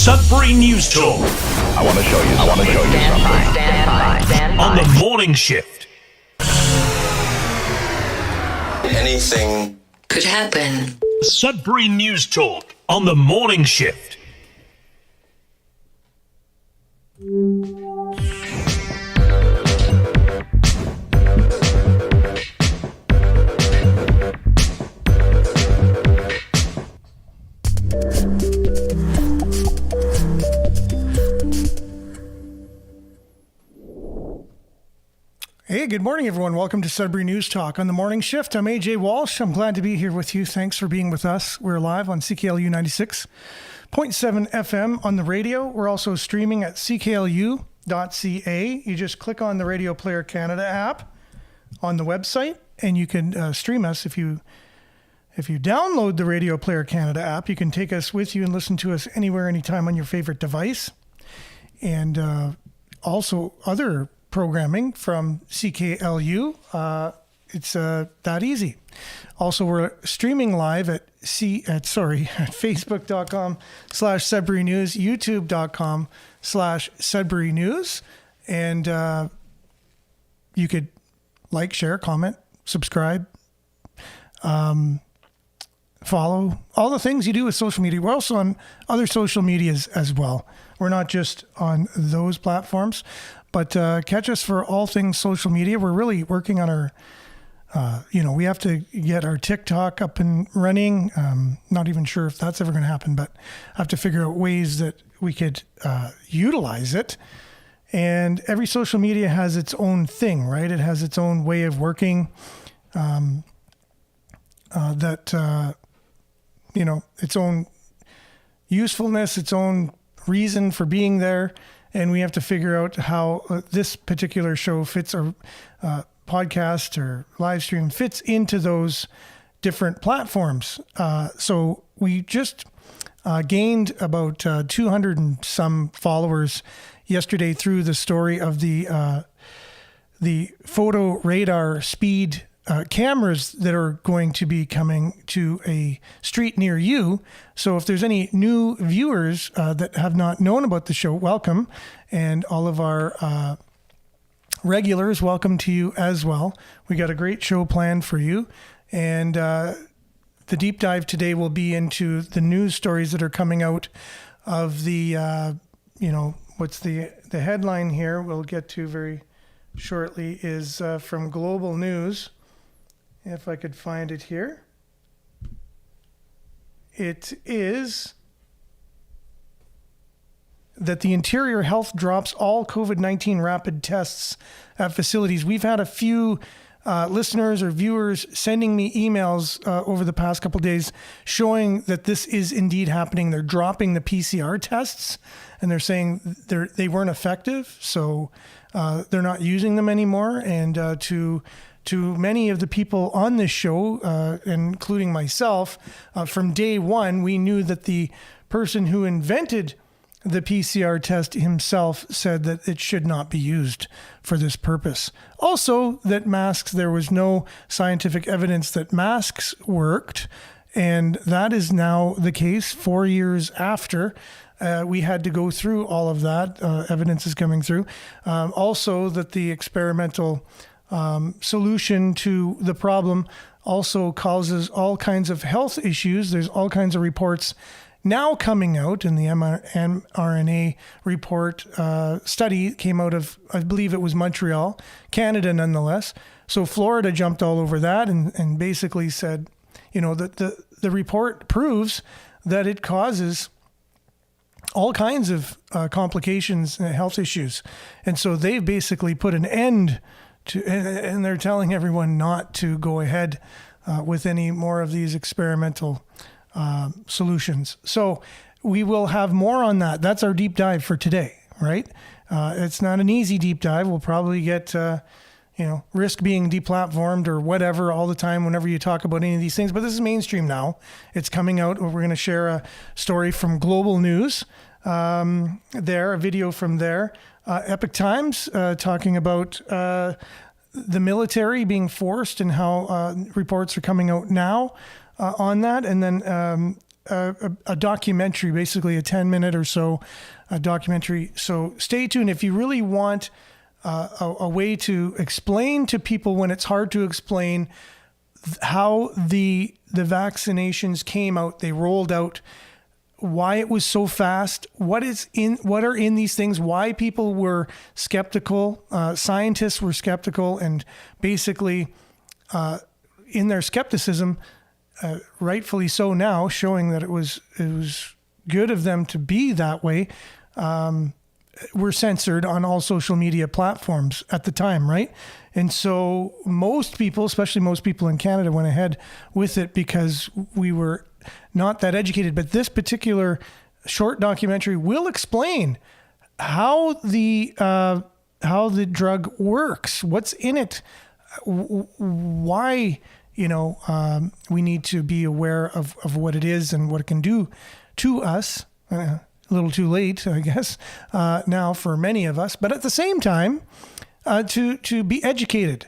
Sudbury News Talk. I want to show you something. Stand by. On the morning shift. Anything could happen. Sudbury News Talk on the morning shift. Hey, good morning, everyone. Welcome to Sudbury News Talk on the morning shift. I'm AJ Walsh. I'm glad to be here with you. Thanks for being with us. We're live on CKLU 96.7 FM on the radio. We're also streaming at cklu.ca. You just click on the Radio Player Canada app on the website, and you can stream us. If you download the Radio Player Canada app, you can take us with you and listen to us anywhere, anytime on your favorite device. And also other programming from CKLU. It's that easy. Also, we're streaming live at Facebook.com/Sudbury News, YouTube.com/Sudbury News. And you could like, share, comment, subscribe, follow, all the things you do with social media. We're also on other social medias as well. We're not just on those platforms, but catch us for all things social media. We're really working on our, we have to get our TikTok up and running. Not even sure if that's ever going to happen, but I have to figure out ways that we could utilize it. And every social media has its own thing, right? It has its own way of working its own usefulness, its own reason for being there. And we have to figure out how this particular show fits, or podcast or live stream fits into those different platforms. So we just gained about 200 and some followers yesterday through the story of the photo radar speed cameras that are going to be coming to a street near you. So if there's any new viewers that have not known about the show, welcome. And all of our regulars, welcome to you as well. We got a great show planned for you. And the deep dive today will be into the news stories that are coming out of the, what's the headline here we'll get to very shortly is from Global News. If I could find it here. It is that the Interior Health drops all COVID-19 rapid tests at facilities. We've had a few listeners or viewers sending me emails over the past couple of days showing that this is indeed happening. They're dropping the PCR tests, and they're saying they weren't effective, so they're not using them anymore. And to many of the people on this show, including myself, from day one, we knew that the person who invented the PCR test himself said that it should not be used for this purpose. Also, that masks, there was no scientific evidence that masks worked, and that is now the case 4 years after. We had to go through all of that. Evidence is coming through. Also, that the experimental solution to the problem also causes all kinds of health issues. There's all kinds of reports now coming out, in the mRNA report study came out of, I believe it was Montreal, Canada nonetheless. So Florida jumped all over that and basically said, that the report proves that it causes all kinds of complications and health issues. And so they've basically put an end to, and they're telling everyone not to go ahead with any more of these experimental solutions. So we will have more on that. That's our deep dive for today, right? It's not an easy deep dive. We'll probably get, risk being deplatformed or whatever all the time whenever you talk about any of these things. But this is mainstream now. It's coming out. We're going to share a story from Global News a video from there. Epic Times talking about the military being forced and how reports are coming out now on that. And then a documentary, basically a 10-minute or so documentary. So stay tuned if you really want a way to explain to people when it's hard to explain how the vaccinations came out, they rolled out, why it was so fast, what are in these things, why people were skeptical, scientists were skeptical, and basically in their skepticism, rightfully so now, showing that it was good of them to be that way, were censored on all social media platforms at the time, right? And so most people, especially most people in Canada, went ahead with it because we were not that educated. But this particular short documentary will explain how the drug works, what's in it, why we need to be aware of what it is and what it can do to us. A little too late, I guess, now for many of us. But at the same time, to be educated.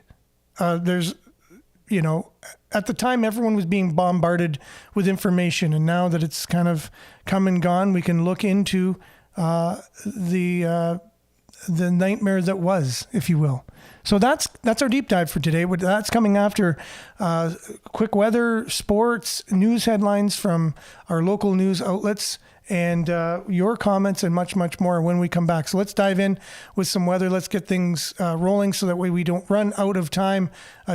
There's, at the time, everyone was being bombarded with information. And now that it's kind of come and gone, we can look into the nightmare that was, if you will. So that's our deep dive for today. That's coming after quick weather, sports, news headlines from our local news outlets, and your comments and much, much more when we come back. So let's dive in with some weather. Let's get things rolling so that way we don't run out of time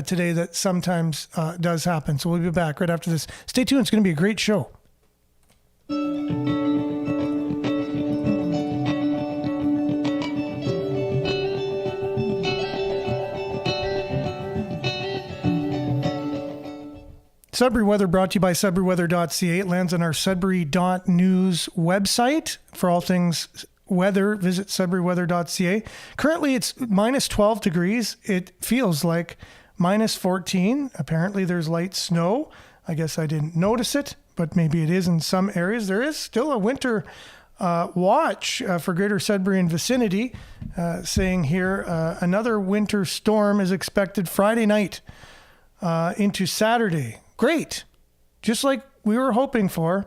today. That sometimes does happen. So we'll be back right after this. Stay tuned. It's going to be a great show. Sudbury Weather brought to you by SudburyWeather.ca. It lands on our Sudbury.news website. For all things weather, visit SudburyWeather.ca. Currently, it's minus 12 degrees. It feels like minus 14. Apparently, there's light snow. I guess I didn't notice it, but maybe it is in some areas. There is still a winter watch for Greater Sudbury and vicinity, saying here another winter storm is expected Friday night into Saturday. Great. Just like we were hoping for.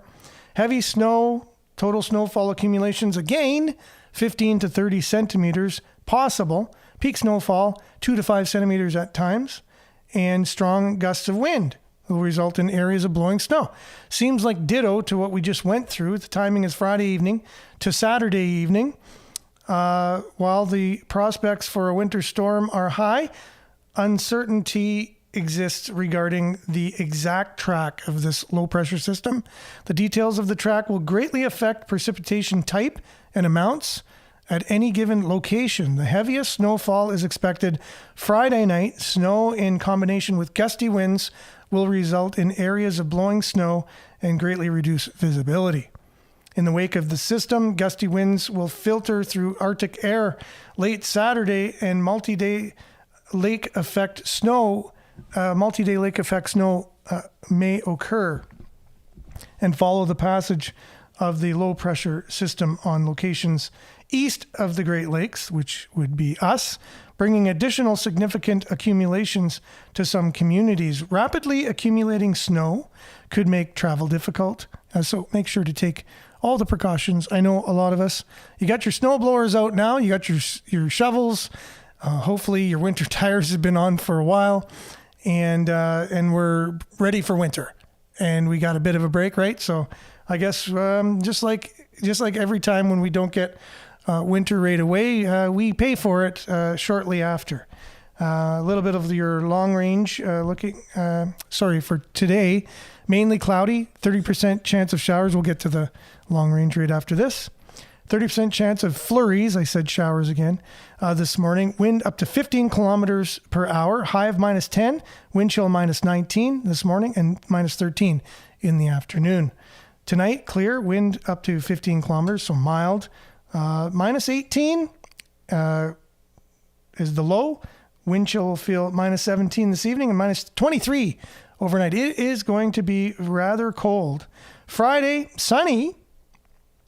Heavy snow, total snowfall accumulations again, 15 to 30 centimeters possible. Peak snowfall, 2 to 5 centimeters at times. And strong gusts of wind will result in areas of blowing snow. Seems like ditto to what we just went through. The timing is Friday evening to Saturday evening. While the prospects for a winter storm are high, uncertainty exists regarding the exact track of this low pressure system. The details of the track will greatly affect precipitation type and amounts at any given location. The heaviest snowfall is expected Friday night. Snow in combination with gusty winds will result in areas of blowing snow and greatly reduce visibility. In the wake of the system, gusty winds will filter through Arctic air late Saturday, and multi-day lake effect snow may occur and follow the passage of the low pressure system on locations east of the Great Lakes, which would be us, bringing additional significant accumulations to some communities. Rapidly accumulating snow could make travel difficult, so make sure to take all the precautions. I know a lot of us, you got your snow blowers out now, you got your shovels, hopefully your winter tires have been on for a while, and we're ready for winter, and we got a bit of a break, right? So I guess just like every time when we don't get winter right away, we pay for it shortly after. A little bit of your long range for today, mainly cloudy, 30% chance of showers. We'll get to the long range right after this. 30% chance of flurries. I said showers again this morning. Wind up to 15 kilometers per hour. High of minus 10. Wind chill minus 19 this morning and minus 13 in the afternoon. Tonight, clear. Wind up to 15 kilometers, so mild. Minus 18 is the low. Wind chill will feel minus 17 this evening and minus 23 overnight. It is going to be rather cold. Friday, sunny.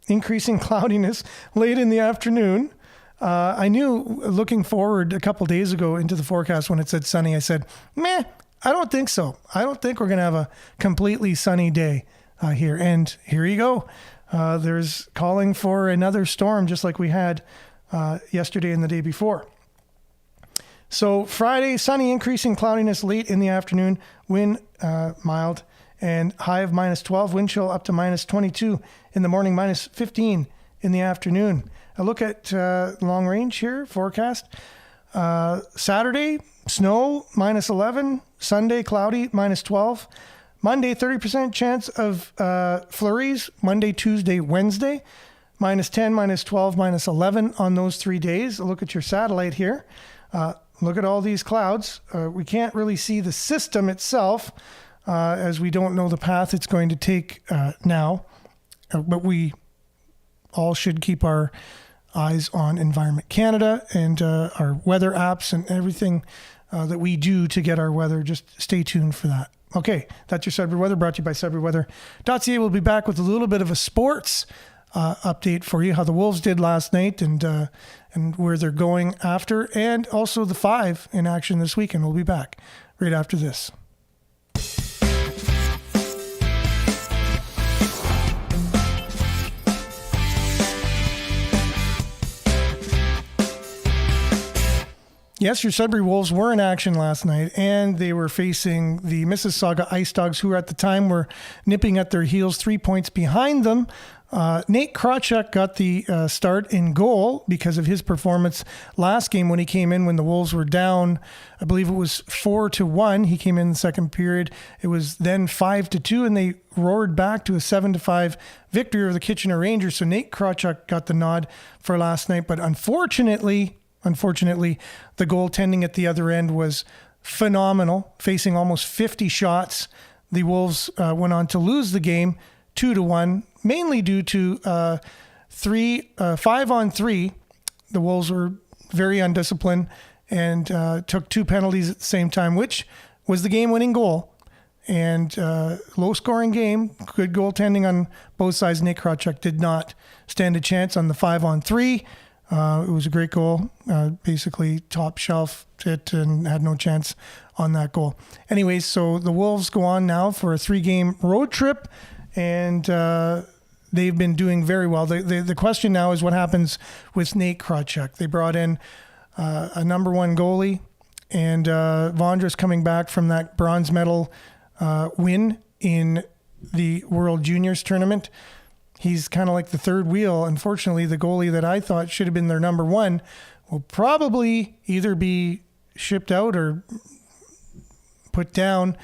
Increasing cloudiness late in the afternoon. I knew looking forward a couple days ago into the forecast when it said sunny, I said, I don't think so. I don't think we're going to have a completely sunny day here. And here you go. There's calling for another storm, just like we had yesterday and the day before. So Friday, sunny, increasing cloudiness late in the afternoon, wind mild, and high of -12, wind chill up to -22 in the morning, -15 in the afternoon. A look at long range here, forecast. Saturday, snow, -11. Sunday, cloudy, -12. Monday, 30% chance of flurries. Monday, Tuesday, Wednesday, -10, -12, -11 on those 3 days. A look at your satellite here. Look at all these clouds. We can't really see the system itself as we don't know the path it's going to take now. But we all should keep our eyes on Environment Canada and our weather apps and everything that we do to get our weather. Just stay tuned for that. Okay, that's your Sudbury weather, brought to you by SudburyWeather.ca. We'll be back with a little bit of a sports update for you, how the Wolves did last night and where they're going after, and also the 5 in action this weekend. We'll be back right after this. Yes, your Sudbury Wolves were in action last night, and they were facing the Mississauga Ice Dogs, who at the time were nipping at their heels, 3 points behind them. Nate Krawchuk got the start in goal because of his performance last game when he came in when the Wolves were down. I believe it was 4-1. He came in the second period. It was then 5-2, and they roared back to a 7-5 victory over the Kitchener Rangers. So Nate Krawchuk got the nod for last night, but unfortunately, the goaltending at the other end was phenomenal, facing almost 50 shots. The Wolves went on to lose the game 2-1, mainly due to 5-on-3. The Wolves were very undisciplined and took 2 penalties at the same time, which was the game-winning goal. And low-scoring game, good goaltending on both sides. Nick Krawchuk did not stand a chance on the 5-on-3. It was a great goal, basically top shelf it and had no chance on that goal. Anyways, so the Wolves go on now for a 3-game road trip, and they've been doing very well. The question now is what happens with Nate Krawchuk. They brought in a number 1 goalie, and Vondra's coming back from that bronze medal win in the World Juniors tournament. He's kind of like the third wheel. Unfortunately, the goalie that I thought should have been their number 1 will probably either be shipped out or put down.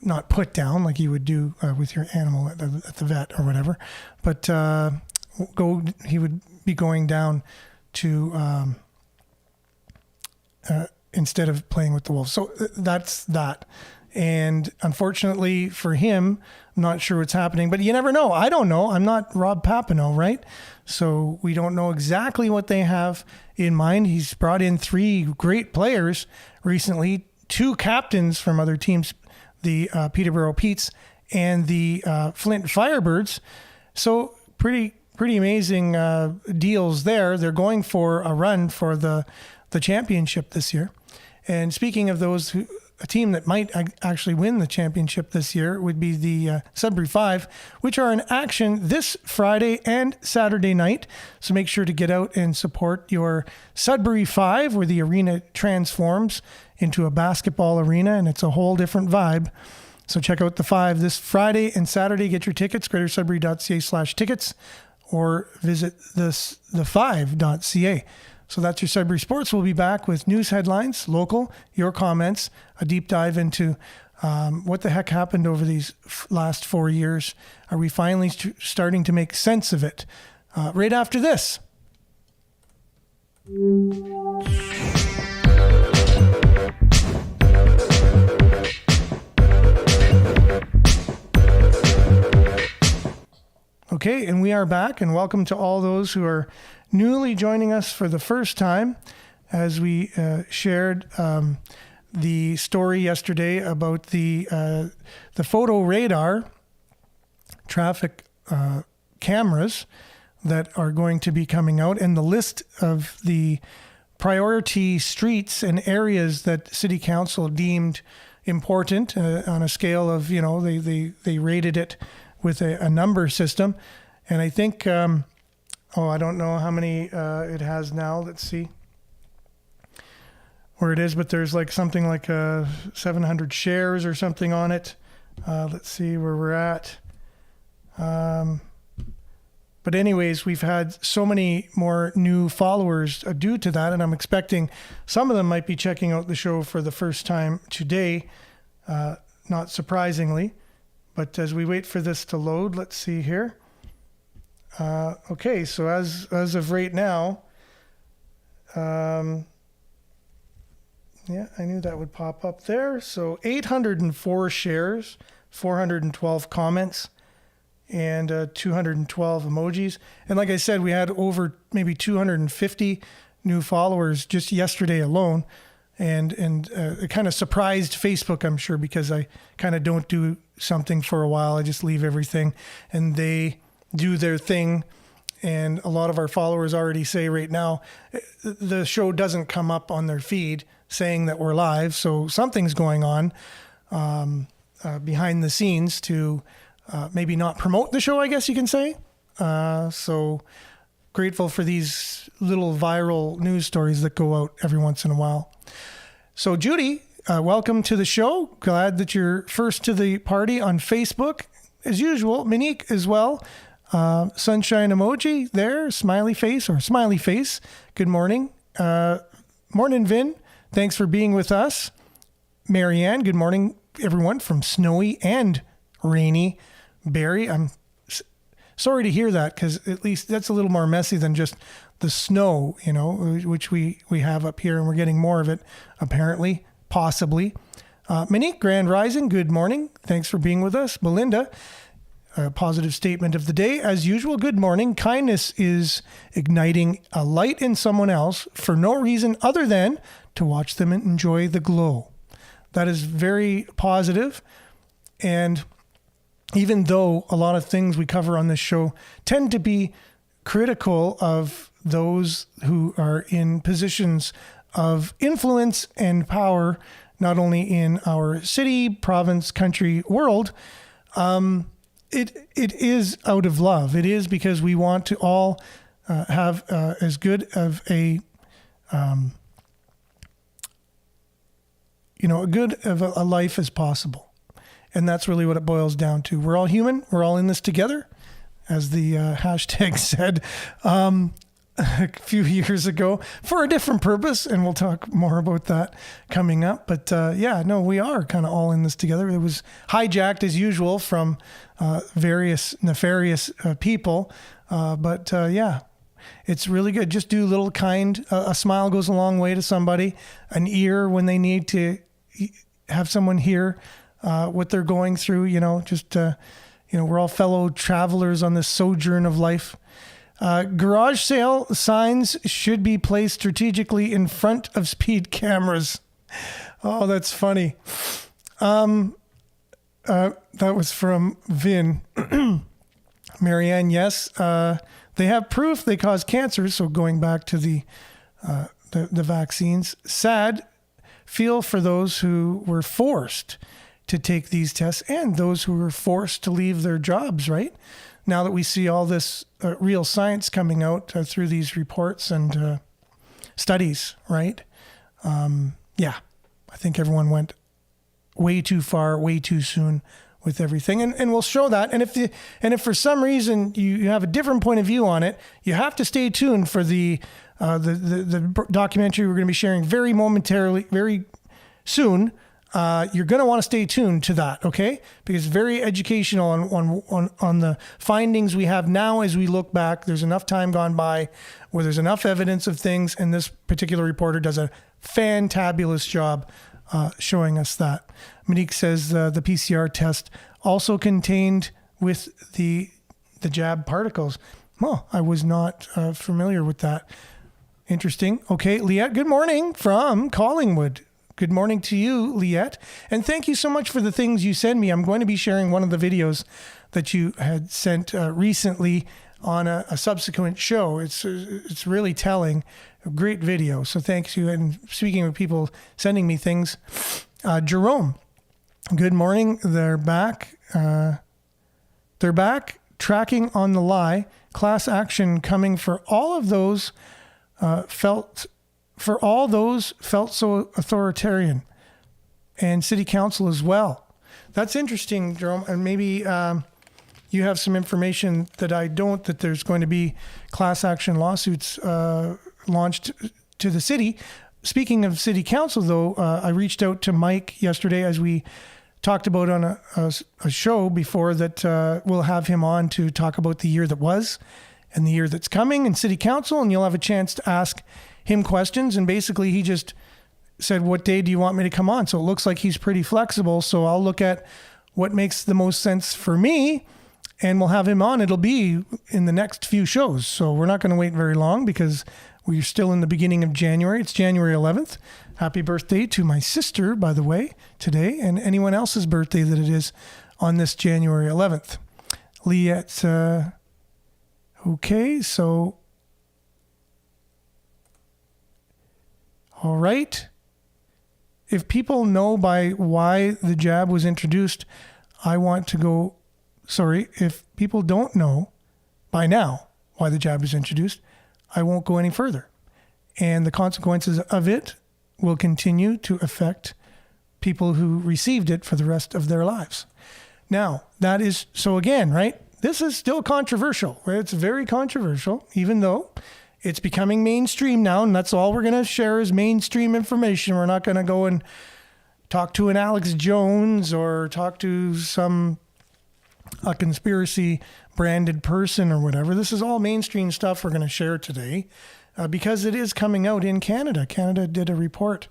Not put down like you would do with your animal at the vet or whatever, but he would be going down to instead of playing with the Wolves. So that's that. And unfortunately for him, I'm not sure what's happening, but you never know. I don't know. I'm not Rob Papineau, right? So we don't know exactly what they have in mind. He's brought in 3 great players recently, 2 captains from other teams, the Peterborough Petes and the Flint Firebirds. So pretty amazing deals there. They're going for a run for the championship this year. And speaking of those a team that might actually win the championship this year would be the Sudbury 5, which are in action this Friday and Saturday night. So make sure to get out and support your Sudbury 5, where the arena transforms into a basketball arena, and it's a whole different vibe. So check out the 5 this Friday and Saturday. Get your tickets, greatersudbury.ca/tickets, or visit the5.ca. So that's your Sudbury Sports. We'll be back with news headlines, local, your comments, a deep dive into what the heck happened over these last 4 years. Are we finally starting to make sense of it? Right after this. Okay, and we are back, and welcome to all those who are newly joining us for the first time, as we shared the story yesterday about the photo radar traffic cameras that are going to be coming out, and the list of the priority streets and areas that City Council deemed important on a scale of, they rated it with a number system. And I think, I don't know how many it has now. Let's see where it is, but there's like something like 700 shares or something on it. Let's see where we're at. But anyways, we've had so many more new followers due to that, and I'm expecting some of them might be checking out the show for the first time today, not surprisingly. But as we wait for this to load, let's see here. Okay, so as of right now, yeah, I knew that would pop up there. So 804 shares, 412 comments, and 212 emojis. And like I said, we had over maybe 250 new followers just yesterday alone. And it kind of surprised Facebook, I'm sure, because I kind of don't do something for a while. I just leave everything and they do their thing. And a lot of our followers already say right now, the show doesn't come up on their feed saying that we're live. So something's going on behind the scenes to maybe not promote the show, I guess you can say. So grateful for these little viral news stories that go out every once in a while. So Judy, welcome to the show. Glad that you're first to the party on Facebook. As usual, Monique as well. Sunshine emoji there, smiley face. Good morning. Morning, Vin. Thanks for being with us. Marianne, good morning, everyone from snowy and rainy Barrie. I'm sorry to hear that, because at least that's a little more messy than just the snow, which we have up here, and we're getting more of it, apparently, possibly. Monique, Grand Rising, good morning. Thanks for being with us. Belinda, a positive statement of the day. As usual, good morning. Kindness is igniting a light in someone else for no reason other than to watch them enjoy the glow. That is very positive. And even though a lot of things we cover on this show tend to be critical of those who are in positions of influence and power, not only in our city, province, country, world, it is out of love. It is because we want to all have as good of a life as possible. And that's really what it boils down to. We're all human. We're all in this together, as the hashtag said a few years ago for a different purpose. And we'll talk more about that coming up. But we are kind of all in this together. It was hijacked as usual from various nefarious people. But it's really good. Just do a little kind. A smile goes a long way to somebody. An ear when they need to have someone hear what they're going through, we're all fellow travelers on this sojourn of life. Garage sale signs should be placed strategically in front of speed cameras. Oh, that's funny. That was from Vin. Marianne, yes. They have proof they cause cancer. So going back to the vaccines, sad. Feel for those who were forced to take these tests and those who were forced to leave their jobs, right? Now that we see all this real science coming out through these reports and studies, right? I think everyone went way too far, way too soon with everything. And we'll show that. And if for some reason you have a different point of view on it, you have to stay tuned for the documentary we're going to be sharing very soon. You're going to want to stay tuned to that, okay? Because it's very educational on the findings we have now as we look back. There's enough time gone by where there's enough evidence of things, and this particular reporter does a fantabulous job showing us that. Monique says the PCR test also contained with the jab particles. Oh, I was not familiar with that. Interesting. Okay, Liette, good morning from Collingwood. Good morning to you, Liette. And thank you so much for the things you send me. I'm going to be sharing one of the videos that you had sent recently on a subsequent show. It's really telling. A great video. So thanks you. And speaking of people sending me things, Jerome, good morning. They're back. They're back tracking on the lie. Class action coming for all of those felt so authoritarian, and city council as well. That's interesting, Jerome, and maybe you have some information that I don't, that there's going to be class action lawsuits launched to the city. Speaking of city council, though, I reached out to Mike yesterday, as we talked about on a show before, that we'll have him on to talk about the year that was and the year that's coming in city council, and you'll have a chance to ask him questions. And basically he just said, what day do you want me to come on? So it looks like he's pretty flexible. So I'll look at what makes the most sense for me, and we'll have him on. It'll be in the next few shows. So we're not going to wait very long, because we're still in the beginning of January. It's January 11th. Happy birthday to my sister, by the way, today, and anyone else's birthday that it is on this January 11th. Liette's, okay, so, all right. If people know by why the jab was introduced, I want to go, if people don't know by now why the jab was introduced, I won't go any further. And the consequences of it will continue to affect people who received it for the rest of their lives. Now, that is, so again, right? This is still controversial. It's very controversial, even though it's becoming mainstream now, and that's all we're going to share is mainstream information. We're not going to go and talk to an Alex Jones or talk to a conspiracy branded person or whatever. This is all mainstream stuff we're going to share today, because it is coming out in Canada. Canada did a report,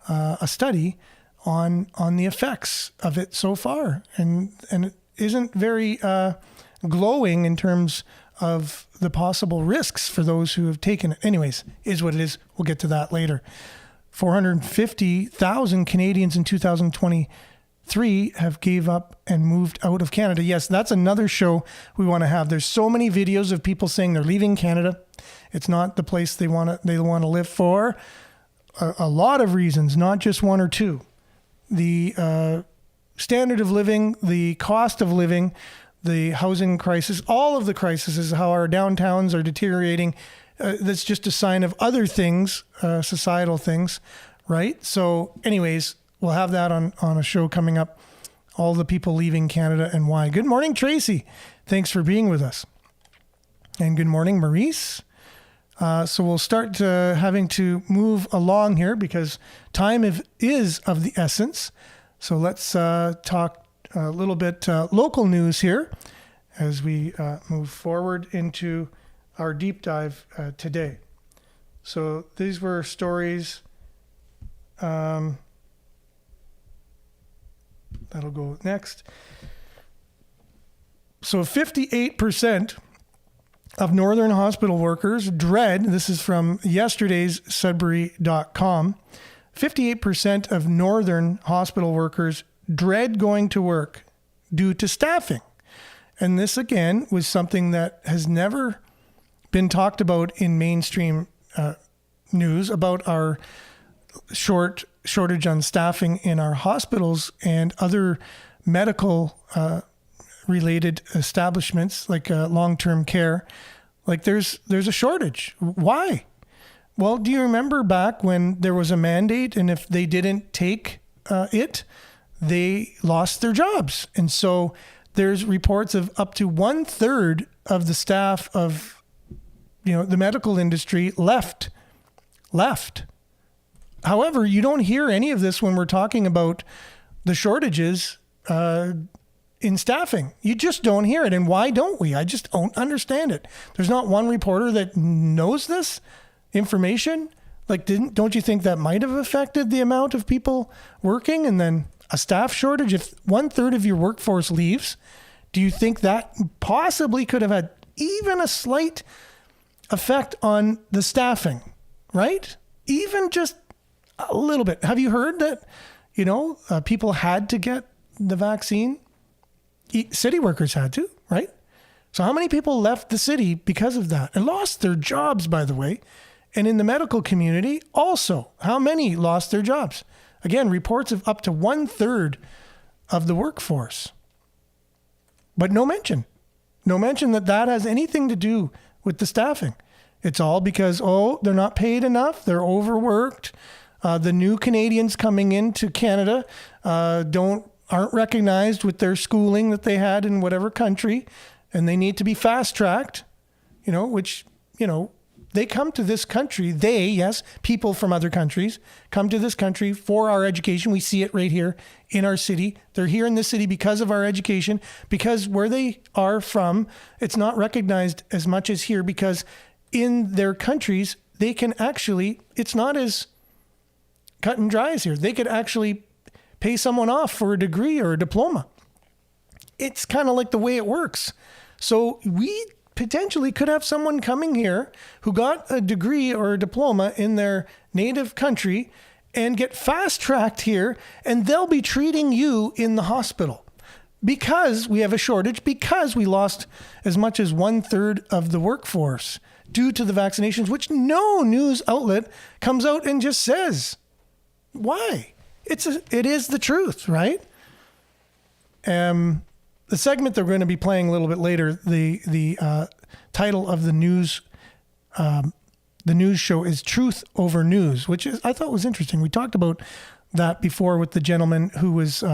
a study on the effects of it so far, and it isn't very glowing in terms of the possible risks for those who have taken it. Anyways, is what it is. We'll get to that later. 450,000 Canadians in 2023 have gave up and moved out of Canada. Yes, that's another show we want to have. There's so many videos of people saying they're leaving Canada. It's not the place they want to live for. A lot of reasons, not just one or two. The standard of living, the cost of living, the housing crisis, all of the crises, how our downtowns are deteriorating. That's just a sign of other things, societal things, right? So anyways, we'll have that on a show coming up, all the people leaving Canada and why. Good morning, Tracy. Thanks for being with us. And good morning, Maurice. So we'll start having to move along here because time is of the essence. So let's talk a little bit local news here as we move forward into our deep dive today. So these were stories that'll go next. So 58% of Northern hospital workers dread, this is from yesterday's Sudbury.com, 58% of Northern hospital workers dread going to work due to staffing. And this, again, was something that has never been talked about in mainstream news about our shortage on staffing in our hospitals and other medical related establishments like long-term care. Like there's a shortage. Why? Well, do you remember back when there was a mandate and if they didn't take it, they lost their jobs? And so there's reports of up to 1/3 of the staff of, the medical industry left. However, you don't hear any of this when we're talking about the shortages in staffing. You just don't hear it. And why don't we? I just don't understand it. There's not one reporter that knows this information. Like, don't you think that might have affected the amount of people working? And then a staff shortage, if 1/3 of your workforce leaves, do you think that possibly could have had even a slight effect on the staffing, right? Even just a little bit. Have you heard that, people had to get the vaccine? City workers had to, right? So how many people left the city because of that and lost their jobs, by the way? And in the medical community also, how many lost their jobs? Again, reports of up to 1/3 of the workforce. But no mention. No mention that that has anything to do with the staffing. It's all because, they're not paid enough. They're overworked. The new Canadians coming into Canada aren't recognized with their schooling that they had in whatever country, and they need to be fast-tracked, they come to this country. People from other countries come to this country for our education. We see it right here in our city. They're here in this city because of our education, because where they are from, it's not recognized as much as here, because in their countries, they can actually, it's not as cut and dry as here. They could actually pay someone off for a degree or a diploma. It's kind of like the way it works. So we potentially could have someone coming here who got a degree or a diploma in their native country and get fast-tracked here, and they'll be treating you in the hospital because we have a shortage, because we lost as much as 1/3 of the workforce due to the vaccinations, which no news outlet comes out and just says. Why? It is the truth, right? The segment they're going to be playing a little bit later, the title of the news show is Truth Over News, which I thought was interesting. We talked about that before with the gentleman who was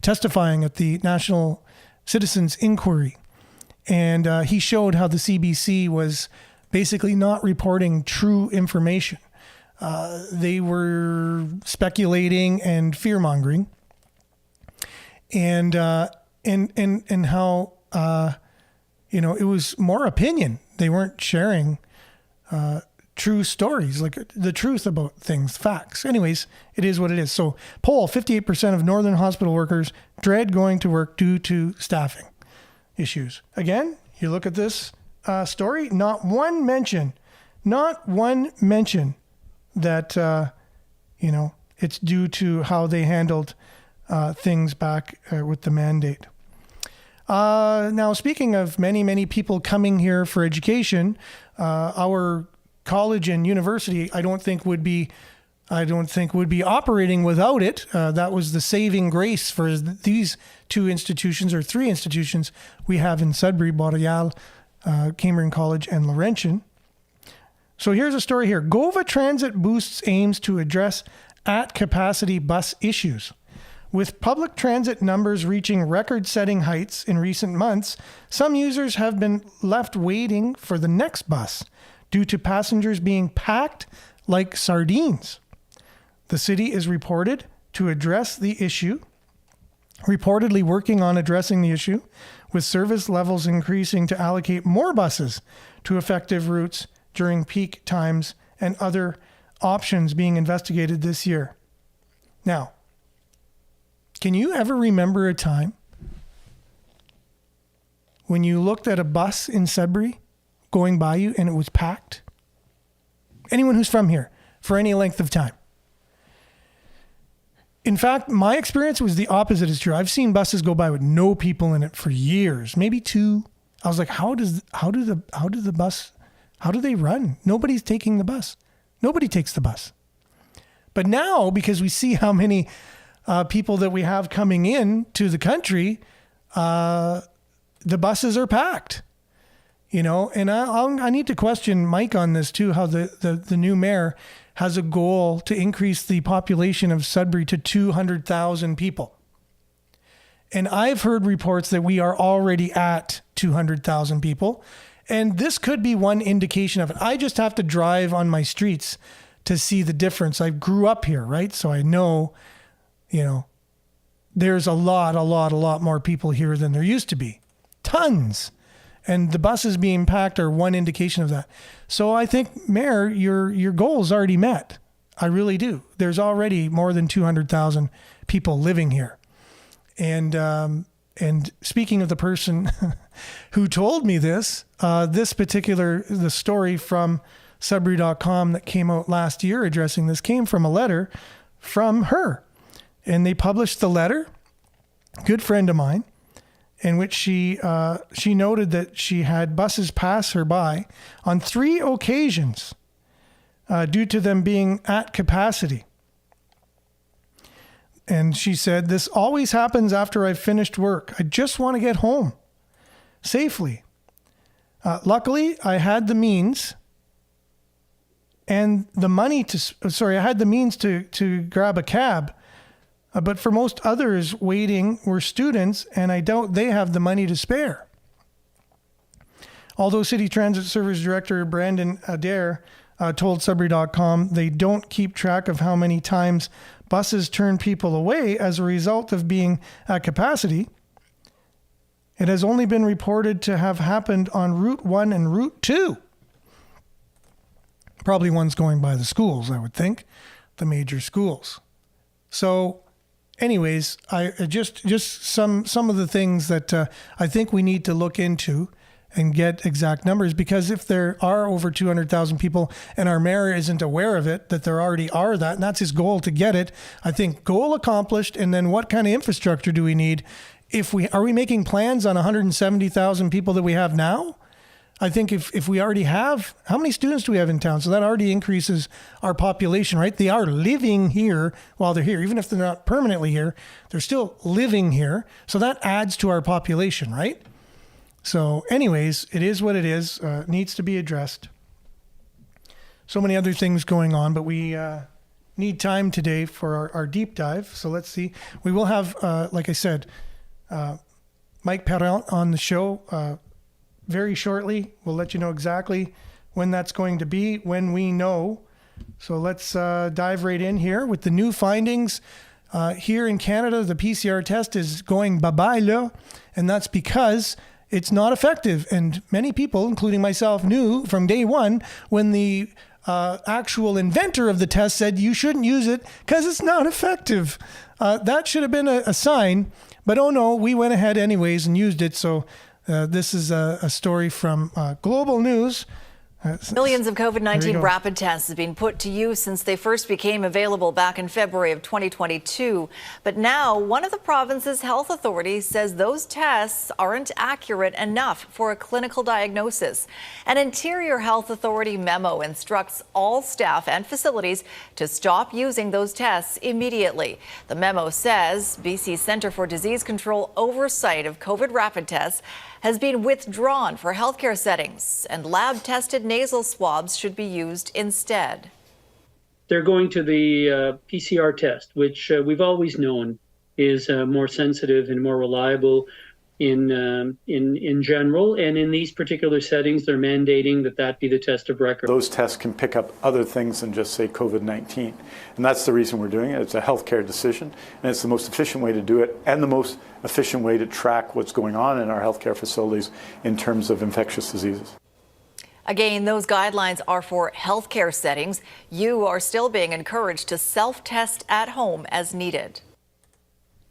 testifying at the National Citizens Inquiry. And he showed how the CBC was basically not reporting true information. They were speculating and fear-mongering. And how it was more opinion. They weren't sharing true stories, like the truth about things, facts. Anyways, it is what it is. So, poll: 58% of northern hospital workers dread going to work due to staffing issues. Again, you look at this story. Not one mention that it's due to how they handled things back with the mandate. Now, speaking of many, many people coming here for education, our college and university, I don't think would be operating without it. That was the saving grace for these two institutions, or three institutions we have in Sudbury: Boreal, Cambrian College, and Laurentian. So here's a story here. Gova Transit boosts aims to address at-capacity bus issues. With public transit numbers reaching record-setting heights in recent months, some users have been left waiting for the next bus due to passengers being packed like sardines. The city is reportedly working on addressing the issue, with service levels increasing to allocate more buses to effective routes during peak times, and other options being investigated this year. Now, can you ever remember a time when you looked at a bus in Sudbury going by you and it was packed? Anyone who's from here for any length of time. In fact, my experience was the opposite is true. I've seen buses go by with no people in it for years, maybe two. I was like, how do they run? Nobody's taking the bus. Nobody takes the bus. But now, because we see how many people that we have coming in to the country, the buses are packed, and I need to question Mike on this too, how the new mayor has a goal to increase the population of Sudbury to 200,000 people. And I've heard reports that we are already at 200,000 people. And this could be one indication of it. I just have to drive on my streets to see the difference. I grew up here, right? So I know, there's a lot more people here than there used to be. Tons. And the buses being packed are one indication of that. So I think, Mayor, your goal is already met. I really do. There's already more than 200,000 people living here. And speaking of the person who told me this, the story from Sudbury.com that came out last year addressing this came from a letter from her. And they published the letter, good friend of mine, in which she noted that she had buses pass her by on 3 occasions due to them being at capacity. And she said, "This always happens after I've finished work. I just want to get home. safely. Luckily, I had the means and the money to grab a cab. But for most others waiting were students, and I doubt they have the money to spare. Although City Transit Service Director Brandon Adair told Sudbury.com they don't keep track of how many times buses turn people away as a result of being at capacity. It has only been reported to have happened on Route 1 and Route 2. Probably ones going by the schools, I would think, the major schools. So anyways, I just some of the things that I think we need to look into and get exact numbers, because if there are over 200,000 people and our mayor isn't aware of it, that there already are that, and that's his goal to get it, I think goal accomplished. And then what kind of infrastructure do we need? Are we making plans on 170,000 people that we have now? I think if we already have, how many students do we have in town? So that already increases our population, right? They are living here while they're here. Even if they're not permanently here, they're still living here. So that adds to our population, right? So anyways, it is what it is. Needs to be addressed. So many other things going on, but we need time today for our deep dive. So let's see. We will have, like I said, Mike Perrin on the show very shortly. We'll let you know exactly when that's going to be, when we know. So let's dive right in here with the new findings. Here in Canada, the PCR test is going bye-bye, and that's because it's not effective. And many people, including myself, knew from day one when the actual inventor of the test said you shouldn't use it because it's not effective. That should have been a sign. But oh no, we went ahead anyways and used it. So this is a story from Global News. Millions of COVID-19 rapid tests have been put to use since they first became available back in February of 2022. But now one of the province's health authorities says those tests aren't accurate enough for a clinical diagnosis. An Interior Health Authority memo instructs all staff and facilities to stop using those tests immediately. The memo says BC's Centre for Disease Control oversight of COVID rapid tests has been withdrawn for healthcare settings, and lab-tested nasal swabs should be used instead. They're going to the PCR test, which we've always known is more sensitive and more reliable in general. And in these particular settings, they're mandating that be the test of record. Those tests can pick up other things than just, say, COVID-19. And that's the reason we're doing it. It's a healthcare decision, and it's the most efficient way to do it and the most efficient way to track what's going on in our healthcare facilities in terms of infectious diseases. Again, those guidelines are for healthcare settings. You are still being encouraged to self-test at home as needed.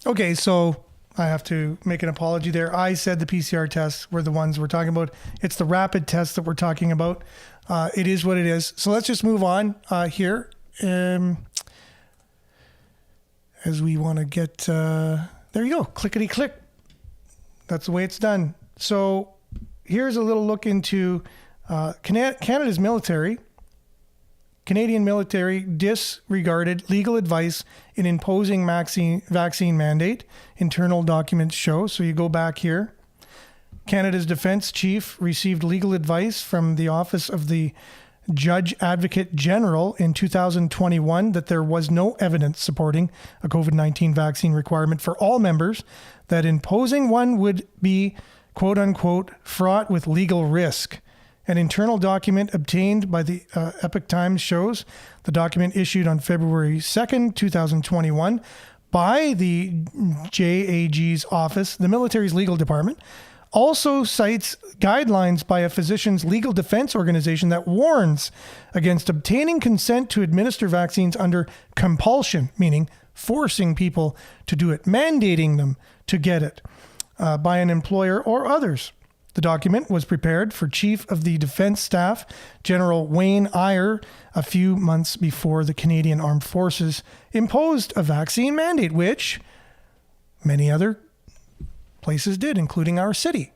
Okay, so I have to make an apology there. I said the PCR tests were the ones we're talking about. It's the rapid tests that we're talking about. It is what it is. So let's just move on here. As we want to get, there you go, clickety click. That's the way it's done. So here's a little look into Canada's military. Canadian military disregarded legal advice in imposing vaccine mandate, internal documents show. So you go back here. Canada's defense chief received legal advice from the Office of the Judge Advocate General in 2021 that there was no evidence supporting a COVID-19 vaccine requirement for all members, that imposing one would be, quote unquote, fraught with legal risk. An internal document obtained by the Epoch Times shows the document issued on February 2nd, 2021 by the JAG's office, the military's legal department, also cites guidelines by a physician's legal defense organization that warns against obtaining consent to administer vaccines under compulsion, meaning forcing people to do it, mandating them to get it by an employer or others. The document was prepared for Chief of the Defense Staff, General Wayne Eyre, a few months before the Canadian Armed Forces imposed a vaccine mandate, which many other places did, including our city.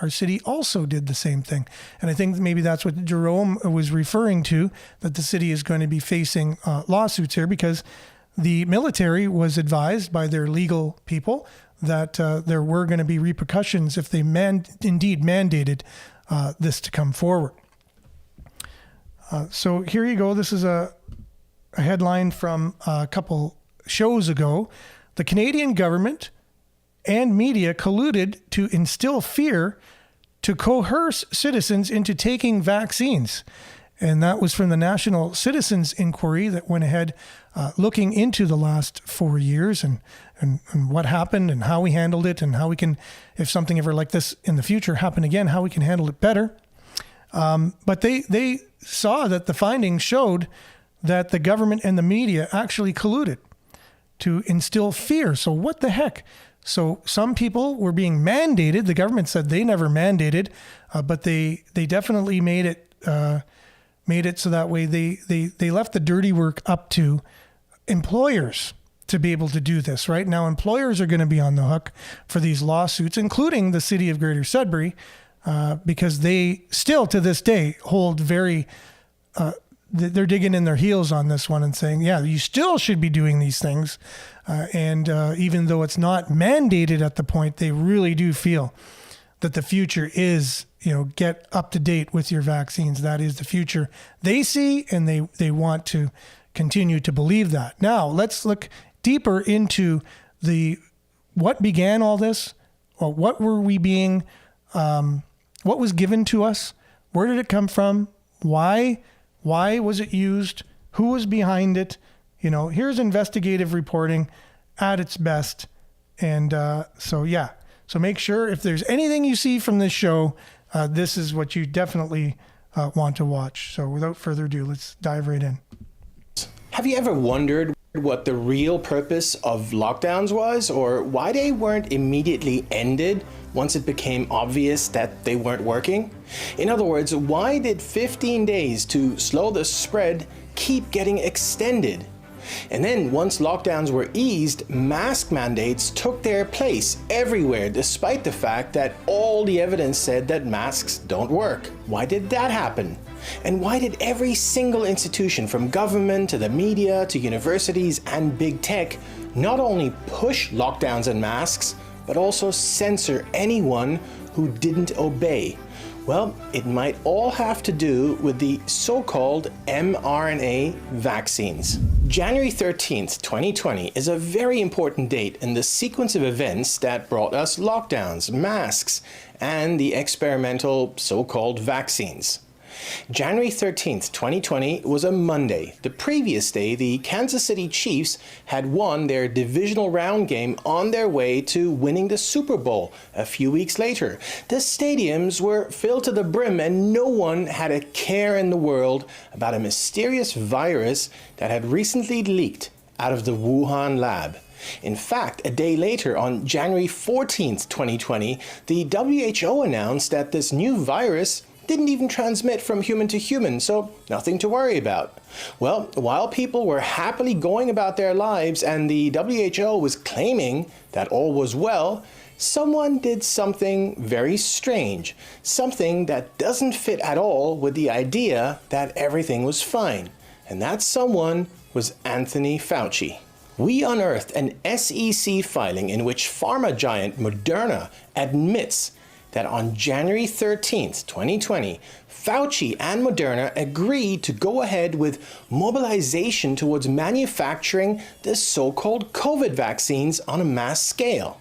Our city also did the same thing. And I think maybe that's what Jerome was referring to, that the city is going to be facing lawsuits here because the military was advised by their legal people that there were going to be repercussions if they indeed mandated this to come forward. So here you go. This is a headline from a couple shows ago. The Canadian government and media colluded to instill fear to coerce citizens into taking vaccines. And that was from the National Citizens Inquiry that went ahead looking into the last 4 years and what happened and how we handled it and how we can, if something ever like this in the future happened again, how we can handle it better. But they saw that the findings showed that the government and the media actually colluded to instill fear. So what the heck? So some people were being mandated. The government said they never mandated, but they definitely made it so that way they left the dirty work up to employers to be able to do this. Right now, employers are going to be on the hook for these lawsuits, including the city of Greater Sudbury, because they still to this day hold very. They're digging in their heels on this one and saying, yeah, you still should be doing these things. And even though it's not mandated at the point, they really do feel that the future is, get up to date with your vaccines. That is the future they see, and they want to continue to believe that. Now, let's look deeper into what began all this. Or what were we being, what was given to us? Where did it come from? Why was it used? Who was behind it? Here's investigative reporting at its best. And so make sure if there's anything you see from this show, this is what you definitely want to watch. So without further ado, let's dive right in. Have you ever wondered what the real purpose of lockdowns was, or why they weren't immediately ended once it became obvious that they weren't working? In other words, why did 15 days to slow the spread keep getting extended? And then once lockdowns were eased, mask mandates took their place everywhere, despite the fact that all the evidence said that masks don't work. Why did that happen? And why did every single institution, from government to the media to universities and big tech, not only push lockdowns and masks, but also censor anyone who didn't obey? Well, it might all have to do with the so-called mRNA vaccines. January 13th, 2020 is a very important date in the sequence of events that brought us lockdowns, masks, and the experimental so-called vaccines. January 13th, 2020 was a Monday. The previous day, the Kansas City Chiefs had won their divisional round game on their way to winning the Super Bowl a few weeks later. The stadiums were filled to the brim and no one had a care in the world about a mysterious virus that had recently leaked out of the Wuhan lab. In fact, a day later, on January 14th, 2020, the WHO announced that this new virus didn't even transmit from human to human, so nothing to worry about. Well, while people were happily going about their lives and the WHO was claiming that all was well, someone did something very strange, something that doesn't fit at all with the idea that everything was fine. And that someone was Anthony Fauci. We unearthed an SEC filing in which pharma giant Moderna admits that on January 13th, 2020, Fauci and Moderna agreed to go ahead with mobilization towards manufacturing the so-called COVID vaccines on a mass scale.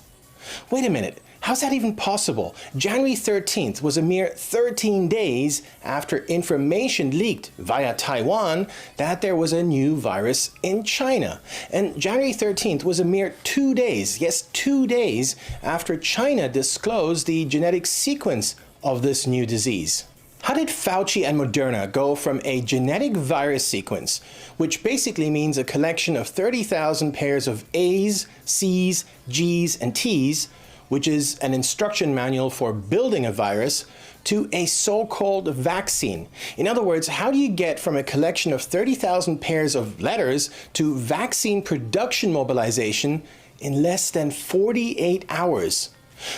Wait a minute, how's that even possible? January 13th was a mere 13 days after information leaked via Taiwan that there was a new virus in China. And January 13th was a mere 2 days, yes, 2 days after China disclosed the genetic sequence of this new disease. How did Fauci and Moderna go from a genetic virus sequence, which basically means a collection of 30,000 pairs of A's, C's, G's, and T's, which is an instruction manual for building a virus, to a so-called vaccine? In other words, how do you get from a collection of 30,000 pairs of letters to vaccine production mobilization in less than 48 hours?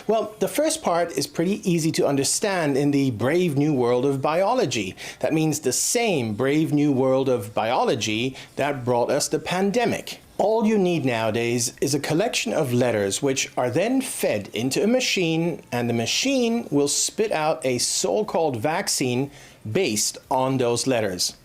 Well, the first part is pretty easy to understand in the brave new world of biology. That means the same brave new world of biology that brought us the pandemic. All you need nowadays is a collection of letters which are then fed into a machine, and the machine will spit out a so-called vaccine based on those letters.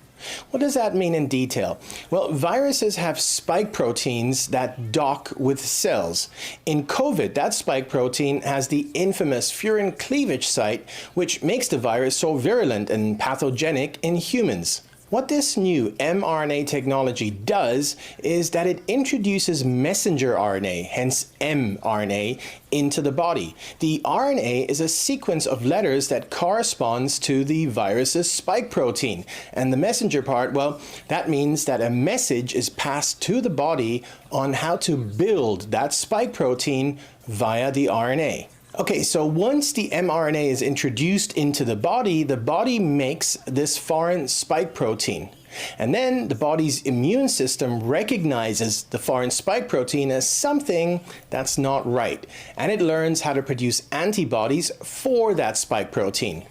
What does that mean in detail? Well, viruses have spike proteins that dock with cells. In COVID, that spike protein has the infamous furin cleavage site, which makes the virus so virulent and pathogenic in humans. What this new mRNA technology does is that it introduces messenger RNA, hence mRNA, into the body. The RNA is a sequence of letters that corresponds to the virus's spike protein. And the messenger part, well, that means that a message is passed to the body on how to build that spike protein via the RNA. Okay, so once the mRNA is introduced into the body makes this foreign spike protein. And then the body's immune system recognizes the foreign spike protein as something that's not right. And it learns how to produce antibodies for that spike protein.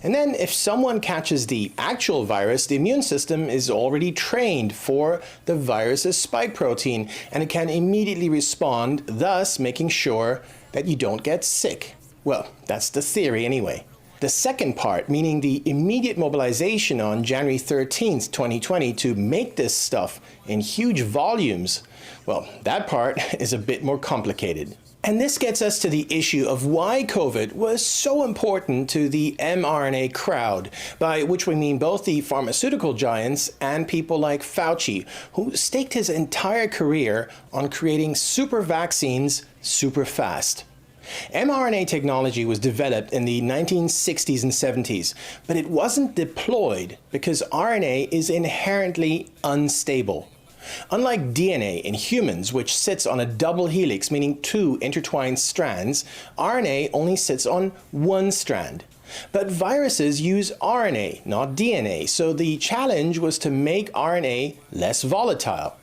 And then if someone catches the actual virus, the immune system is already trained for the virus's spike protein, and it can immediately respond, thus making sure that you don't get sick. Well, that's the theory anyway. The second part, meaning the immediate mobilization on January 13th, 2020 to make this stuff in huge volumes, well, that part is a bit more complicated. And this gets us to the issue of why COVID was so important to the mRNA crowd, by which we mean both the pharmaceutical giants and people like Fauci, who staked his entire career on creating super vaccines super fast. mRNA technology was developed in the 1960s and 70s, but it wasn't deployed because RNA is inherently unstable. Unlike DNA in humans, which sits on a double helix, meaning two intertwined strands, RNA only sits on one strand. But viruses use RNA, not DNA, so the challenge was to make RNA less volatile.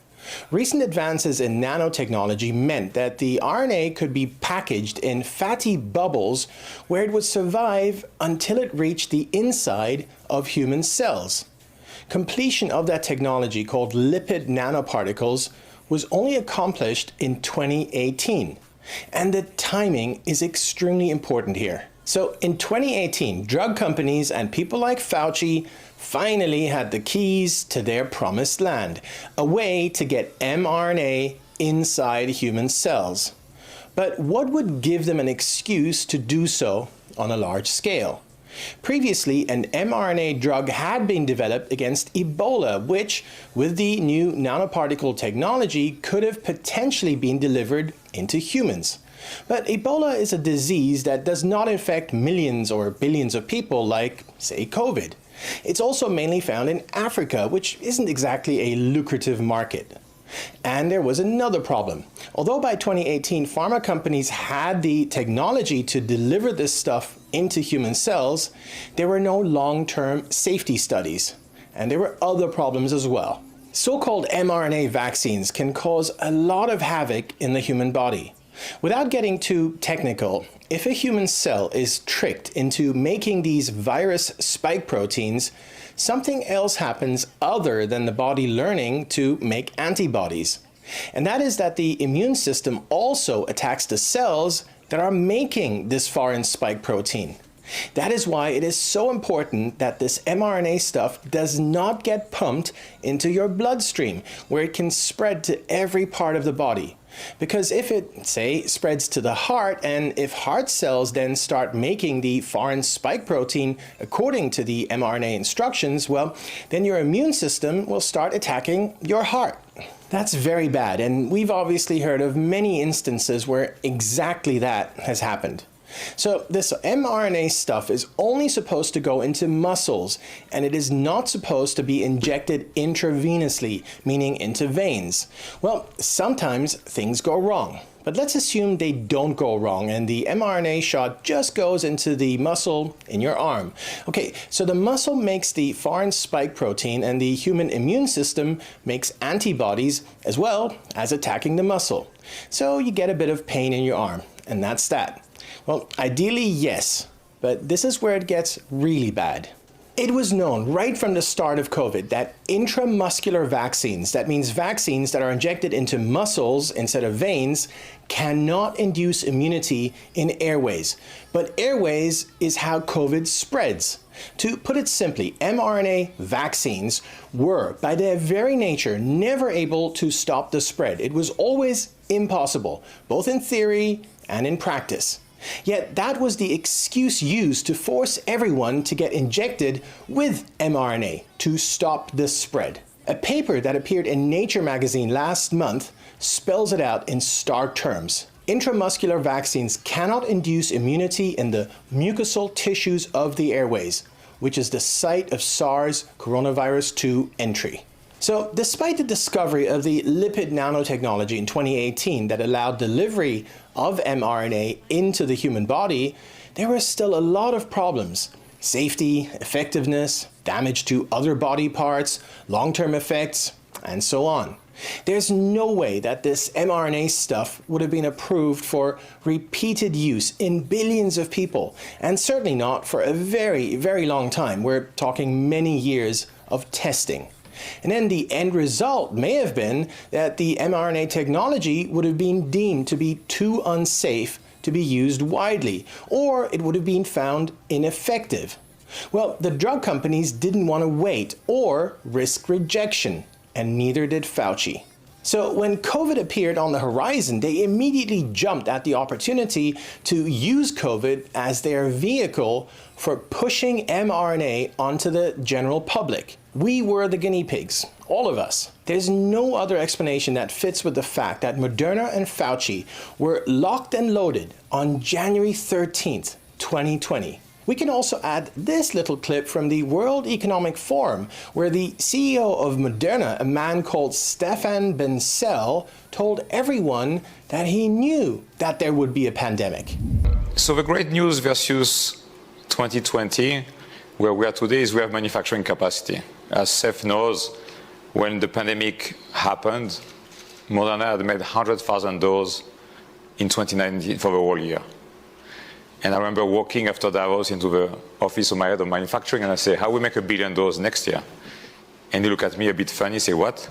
Recent advances in nanotechnology meant that the RNA could be packaged in fatty bubbles where it would survive until it reached the inside of human cells. Completion of that technology, called lipid nanoparticles, was only accomplished in 2018. And the timing is extremely important here. So in 2018, drug companies and people like Fauci finally had the keys to their promised land, a way to get mRNA inside human cells. But what would give them an excuse to do so on a large scale? Previously, an mRNA drug had been developed against Ebola, which, with the new nanoparticle technology, could have potentially been delivered into humans. But Ebola is a disease that does not infect millions or billions of people like, say, COVID. It's also mainly found in Africa, which isn't exactly a lucrative market. And there was another problem. Although by 2018 pharma companies had the technology to deliver this stuff into human cells, there were no long-term safety studies. And there were other problems as well. So-called mRNA vaccines can cause a lot of havoc in the human body. Without getting too technical, if a human cell is tricked into making these virus spike proteins, something else happens other than the body learning to make antibodies. And that is that the immune system also attacks the cells that are making this foreign spike protein. That is why it is so important that this mRNA stuff does not get pumped into your bloodstream, where it can spread to every part of the body. Because if it, say, spreads to the heart, and if heart cells then start making the foreign spike protein according to the mRNA instructions, well, then your immune system will start attacking your heart. That's very bad, and we've obviously heard of many instances where exactly that has happened. So this mRNA stuff is only supposed to go into muscles, and it is not supposed to be injected intravenously, meaning into veins. Well, sometimes things go wrong. But let's assume they don't go wrong and the mRNA shot just goes into the muscle in your arm. Okay, so the muscle makes the foreign spike protein and the human immune system makes antibodies as well as attacking the muscle. So you get a bit of pain in your arm, and that's that. Well, ideally, yes, but this is where it gets really bad. It was known right from the start of COVID that intramuscular vaccines, that means vaccines that are injected into muscles instead of veins, cannot induce immunity in airways. But airways is how COVID spreads. To put it simply, mRNA vaccines were, by their very nature, never able to stop the spread. It was always impossible, both in theory and in practice. Yet that was the excuse used to force everyone to get injected with mRNA to stop the spread. A paper that appeared in Nature magazine last month spells it out in stark terms. Intramuscular vaccines cannot induce immunity in the mucosal tissues of the airways, which is the site of SARS coronavirus 2 entry. So, despite the discovery of the lipid nanotechnology in 2018 that allowed delivery of mRNA into the human body, there were still a lot of problems. Safety, effectiveness, damage to other body parts, long-term effects, and so on. There's no way that this mRNA stuff would have been approved for repeated use in billions of people, and certainly not for a very, very long time. We're talking many years of testing. And then the end result may have been that the mRNA technology would have been deemed to be too unsafe to be used widely, or it would have been found ineffective. Well, the drug companies didn't want to wait or risk rejection, and neither did Fauci. So when COVID appeared on the horizon, they immediately jumped at the opportunity to use COVID as their vehicle for pushing mRNA onto the general public. We were the guinea pigs, all of us. There's no other explanation that fits with the fact that Moderna and Fauci were locked and loaded on January 13th, 2020. We can also add this little clip from the World Economic Forum, where the CEO of Moderna, a man called Stefan Bancel, told everyone that he knew that there would be a pandemic. So the great news versus 2020, where we are today, is we have manufacturing capacity. As Seth knows, when the pandemic happened, Moderna had made 100,000 doses in 2019 for the whole year. And I remember walking after Davos into the office of my head of manufacturing, and I say, how we make 1 billion doses next year? And he looked at me a bit funny, say, what?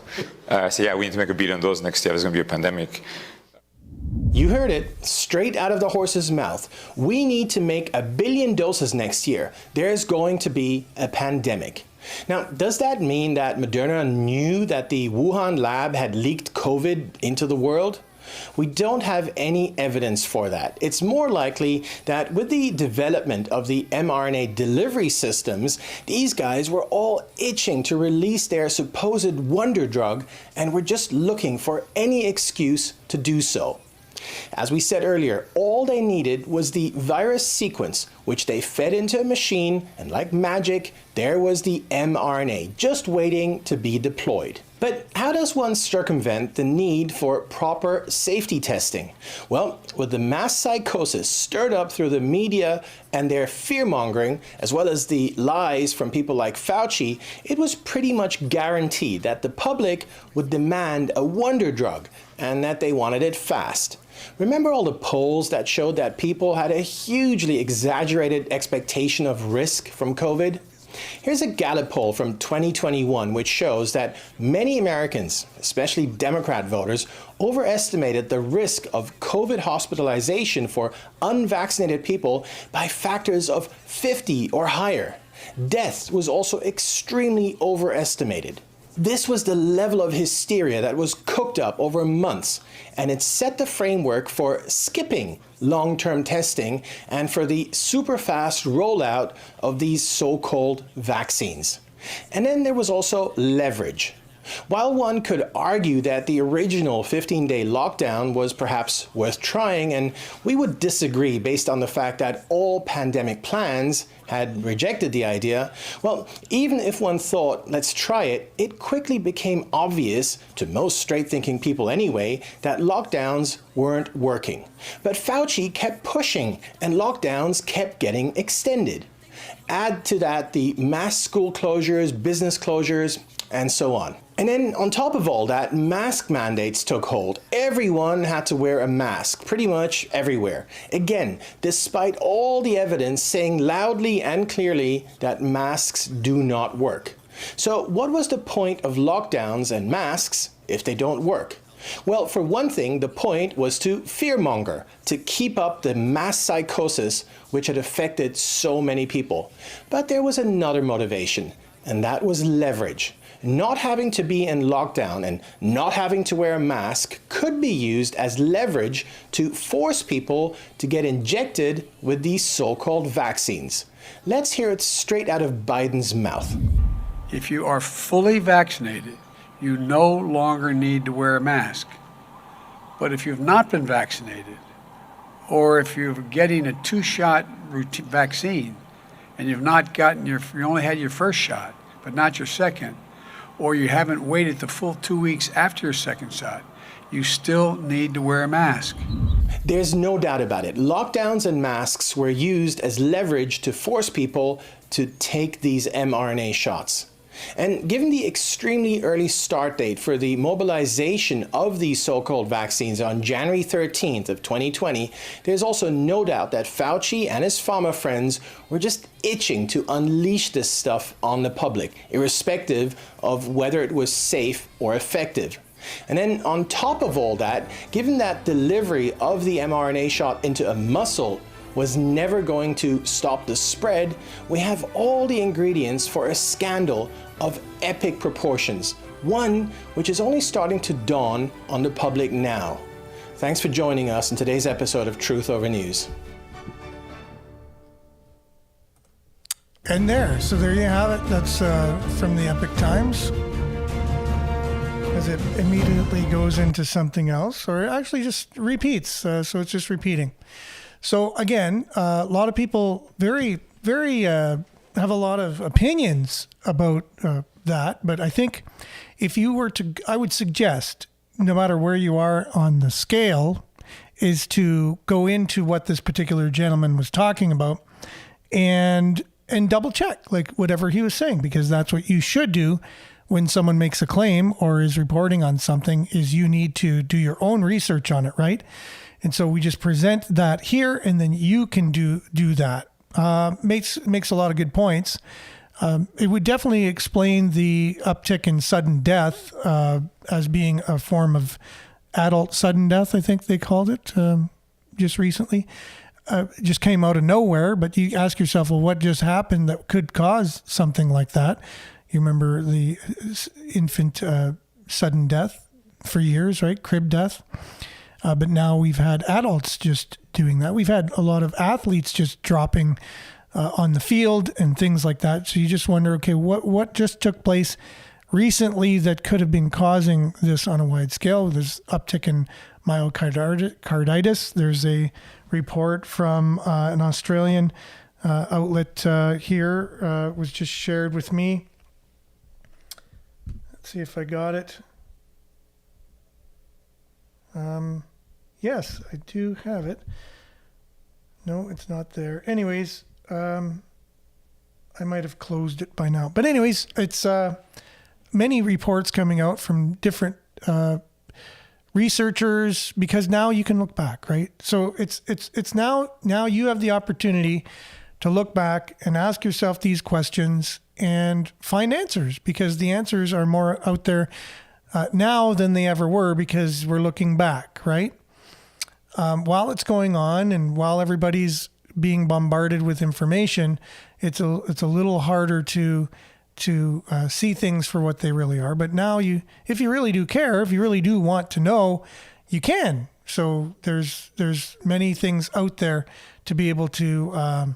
I say, yeah, we need to make 1 billion doses next year. There's going to be a pandemic. You heard it, straight out of the horse's mouth. We need to make 1 billion doses next year. There's going to be a pandemic. Now, does that mean that Moderna knew that the Wuhan lab had leaked COVID into the world? We don't have any evidence for that. It's more likely that with the development of the mRNA delivery systems, these guys were all itching to release their supposed wonder drug and were just looking for any excuse to do so. As we said earlier, all they needed was the virus sequence, which they fed into a machine, and like magic, there was the mRNA, just waiting to be deployed. But how does one circumvent the need for proper safety testing? Well, with the mass psychosis stirred up through the media and their fear-mongering, as well as the lies from people like Fauci, it was pretty much guaranteed that the public would demand a wonder drug and that they wanted it fast. Remember all the polls that showed that people had a hugely exaggerated expectation of risk from COVID? Here's a Gallup poll from 2021 which shows that many Americans, especially Democrat voters, overestimated the risk of COVID hospitalization for unvaccinated people by factors of 50 or higher. Death was also extremely overestimated. This was the level of hysteria that was cooked up over months, and it set the framework for skipping long-term testing and for the super fast rollout of these so-called vaccines. And then there was also leverage. While one could argue that the original 15-day lockdown was perhaps worth trying, and we would disagree based on the fact that all pandemic plans had rejected the idea, well, even if one thought, let's try it, it quickly became obvious, to most straight-thinking people anyway, that lockdowns weren't working. But Fauci kept pushing, and lockdowns kept getting extended. Add to that the mass school closures, business closures, and so on. And then on top of all that, mask mandates took hold. Everyone had to wear a mask, pretty much everywhere. Again, despite all the evidence saying loudly and clearly that masks do not work. So what was the point of lockdowns and masks if they don't work? Well, for one thing, the point was to fearmonger, to keep up the mass psychosis which had affected so many people. But there was another motivation, and that was leverage. Not having to be in lockdown and not having to wear a mask could be used as leverage to force people to get injected with these so-called vaccines. Let's hear it straight out of Biden's mouth. If you are fully vaccinated, you no longer need to wear a mask. But if you've not been vaccinated, or if you're getting a 2-shot vaccine and you've not gotten you only had your first shot, but not your second, or you haven't waited the full 2 weeks after your second shot, you still need to wear a mask. There's no doubt about it. Lockdowns and masks were used as leverage to force people to take these mRNA shots. And given the extremely early start date for the mobilization of these so-called vaccines on January 13th of 2020, there's also no doubt that Fauci and his pharma friends were just itching to unleash this stuff on the public, irrespective of whether it was safe or effective. And then on top of all that, given that delivery of the mRNA shot into a muscle was never going to stop the spread, we have all the ingredients for a scandal of epic proportions, one which is only starting to dawn on the public now. Thanks for joining us in today's episode of Truth Over News. And so there you have it. That's from the Epic Times. As it immediately goes into something else, or it actually just repeats. So it's just repeating. So again, a lot of people very have a lot of opinions about that. But I think if you were to, I would suggest, no matter where you are on the scale, is to go into what this particular gentleman was talking about and double check, like whatever he was saying, because that's what you should do when someone makes a claim or is reporting on something, is you need to do your own research on it, right? And so we just present that here, and then you can do that. Makes a lot of good points. It would definitely explain the uptick in sudden death as being a form of adult sudden death, I think they called it just recently. Just came out of nowhere, but you ask yourself, well, what just happened that could cause something like that? You remember the infant sudden death for years, right? Crib death. But now we've had adults just doing that. We've had a lot of athletes just dropping on the field and things like that. So you just wonder, okay, what just took place recently that could have been causing this on a wide scale? There's uptick in myocarditis. There's a report from an Australian outlet here was just shared with me. Let's see if I got it. Yes, I do have it. No, it's not there. Anyways, I might have closed it by now. But anyways, it's many reports coming out from different researchers, because now you can look back, right? So it's now you have the opportunity to look back and ask yourself these questions and find answers, because the answers are more out there now than they ever were, because we're looking back, right? While it's going on and while everybody's being bombarded with information, it's a little harder to see things for what they really are. But now if you really do care, if you really do want to know, you can. So there's many things out there to be able to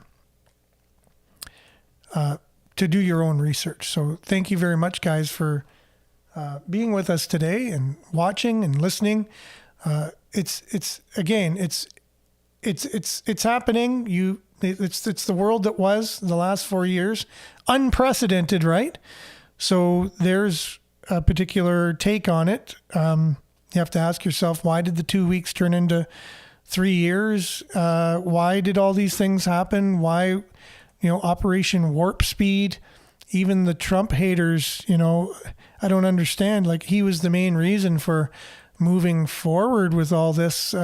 do your own research. So thank you very much, guys, for being with us today and watching and listening. It's happening. It's the world that was the last 4 years, unprecedented, right? So there's a particular take on it. You have to ask yourself, why did the 2 weeks turn into 3 years? Why did all these things happen? Why Operation Warp Speed. Even the Trump haters, I don't understand. Like, he was the main reason for moving forward with all this.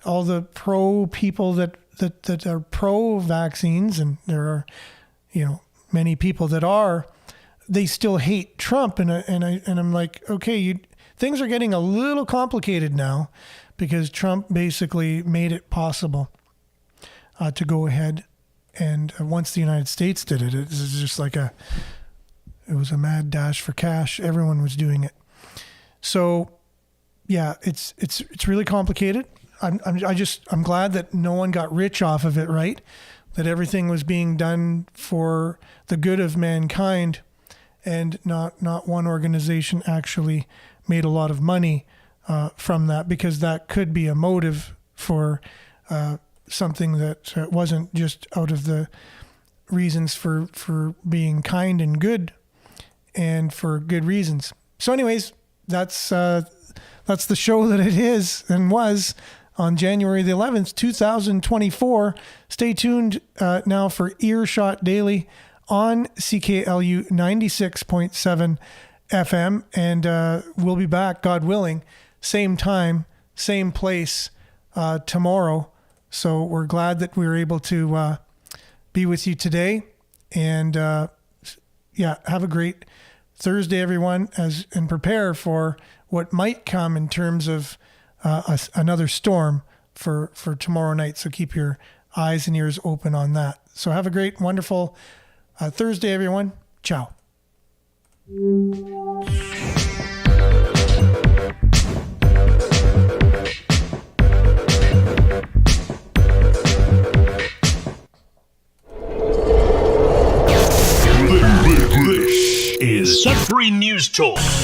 All the pro people that are pro vaccines, and there are, many people that are, they still hate Trump. And I'm like, okay, things are getting a little complicated now, because Trump basically made it possible to go ahead. And once the United States did it, it was just like it was a mad dash for cash. Everyone was doing it. So yeah, it's really complicated. I'm glad that no one got rich off of it, right? That everything was being done for the good of mankind, and not one organization actually made a lot of money from that, because that could be a motive for something that wasn't just out of the reasons for being kind and good, and for good reasons. So anyways, that's the show that it is and was on January the 11th, 2024. Stay tuned now for Earshot Daily on CKLU 96.7 FM. And we'll be back, God willing, same time, same place tomorrow. So we're glad that we were able to be with you today. And have a great Thursday, everyone, and prepare for what might come in terms of another storm for tomorrow night. So keep your eyes and ears open on that. So have a great, wonderful Thursday, everyone. Ciao. This is Sudbury News Talk.